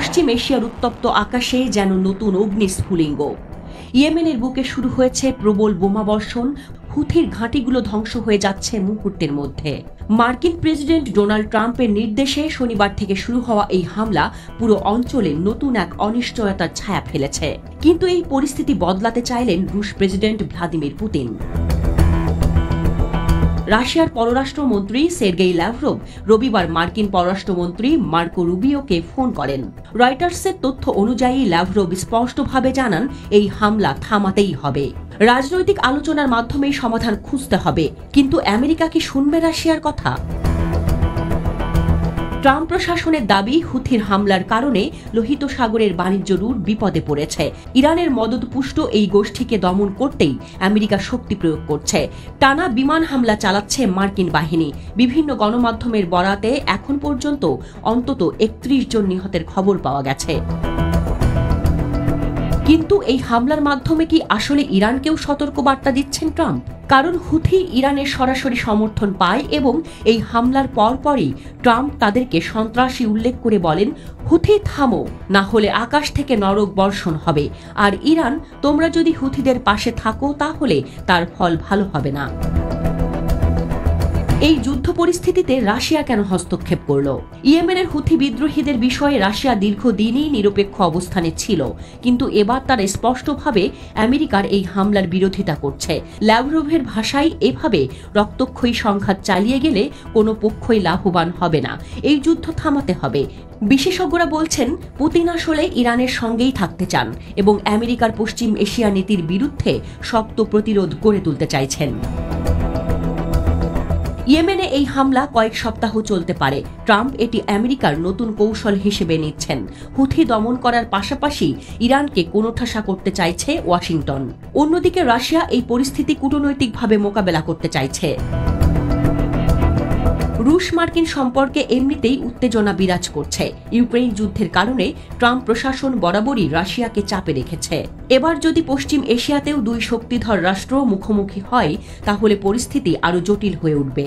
পশ্চিম এশিয়ার উত্তপ্ত আকাশে যেন নতুন অগ্নিস্ফুলিঙ্গ। ইয়েমেনের বুকে শুরু হয়েছে প্রবল বোমাবর্ষণ, হুথির ঘাঁটিগুলো ধ্বংস হয়ে যাচ্ছে মুহূর্তের মধ্যে। মার্কিন প্রেসিডেন্ট ডোনাল্ড ট্রাম্পের নির্দেশে শনিবার থেকে শুরু হওয়া এই হামলা পুরো অঞ্চলে নতুন এক অনিশ্চয়তার ছায়া ফেলেছে। কিন্তু এই পরিস্থিতি বদলাতে চাইলেন রুশ প্রেসিডেন্ট ভ্লাদিমির পুতিন। রাশিয়ার পররাষ্ট্রমন্ত্রী সের্গেই ল্যাভরভ রবিবার মার্কিন পররাষ্ট্রমন্ত্রী মার্কো রুবিওকে ফোন করেন। রয়টার্সের তথ্য অনুযায়ী ল্যাভরভ স্পষ্টভাবে জানান, এই হামলা থামাতেই হবে। রাজনৈতিক আলোচনার মাধ্যমেই সমাধান খুঁজতে হবে। কিন্তু আমেরিকা কি শুনবে রাশিয়ার কথা? ট্রাম্প প্রশাসনের দাবি, হুথির হামলার কারণে লোহিত সাগরের বাণিজ্য রুট বিপদে পড়েছে। ইরানের মদতপুষ্ট এই গোষ্ঠীকে দমন করতেই আমেরিকা শক্তি প্রয়োগ করছে। টানা বিমান হামলা চালাচ্ছে মার্কিন বাহিনী। বিভিন্ন গণমাধ্যমের বরাতে এখন পর্যন্ত অন্তত ৩১ জন নিহতের খবর পাওয়া গেছে। কিন্তু এই হামলার মাধ্যমে কি আসলে ইরানকেও সতর্কবার্তা দিচ্ছেন ট্রাম্প? কারণ হুথি ইরানের সরাসরি সমর্থন পায় এবং এই হামলার পরপরই ট্রাম্প তাদেরকে সন্ত্রাসী উল্লেখ করে বলেন, হুথি থামো, না হলে আকাশ থেকে নরক বর্ষণ হবে। আর ইরান, তোমরা যদি হুথিদের পাশে থাকো তাহলে তার ফল ভালো হবে না। এই যুদ্ধ পরিস্থিতিতে রাশিয়া কেন হস্তক্ষেপ করল? ইয়েমেনের হুথি বিদ্রোহীদের বিষয়ে রাশিয়া দীর্ঘদিনই নিরপেক্ষ অবস্থানে ছিল, কিন্তু এবার তারা স্পষ্টভাবে আমেরিকার এই হামলার বিরোধিতা করছে। ল্যাভরভের ভাষায়, এভাবে রক্তক্ষয়ী সংঘাত চালিয়ে গেলে কোনো পক্ষই লাভবান হবে না। এই যুদ্ধ থামাতে হবে। বিশেষজ্ঞরা বলছেন, পুতিন আসলে ইরানের সঙ্গেই থাকতে চান এবং আমেরিকার পশ্চিম এশিয়া নীতির বিরুদ্ধে শক্ত প্রতিরোধ গড়ে তুলতে চাইছেন। ইয়েমেনে এই হামলা কয়েক সপ্তাহ চলতে পারে। ট্রাম্প এটি আমেরিকার নতুন কৌশল হিসেবে নিচ্ছেন। হুথি দমন করার পাশাপাশি ইরানকে কোণঠাসা করতে চাইছে ওয়াশিংটন। অন্যদিকে রাশিয়া এই পরিস্থিতি কূটনৈতিকভাবে মোকাবেলা করতে চাইছে। রুশ মার্কিন সম্পর্কে এমনিতেই উত্তেজনা বিরাজ করছে। ইউক্রেন যুদ্ধের কারণে ট্রাম্প প্রশাসন বরাবরই রাশিয়াকে চাপে রেখেছে। এবার যদি পশ্চিম এশিয়াতেও দুই শক্তিধর রাষ্ট্র মুখোমুখি হয়, তাহলে পরিস্থিতি আরও জটিল হয়ে উঠবে।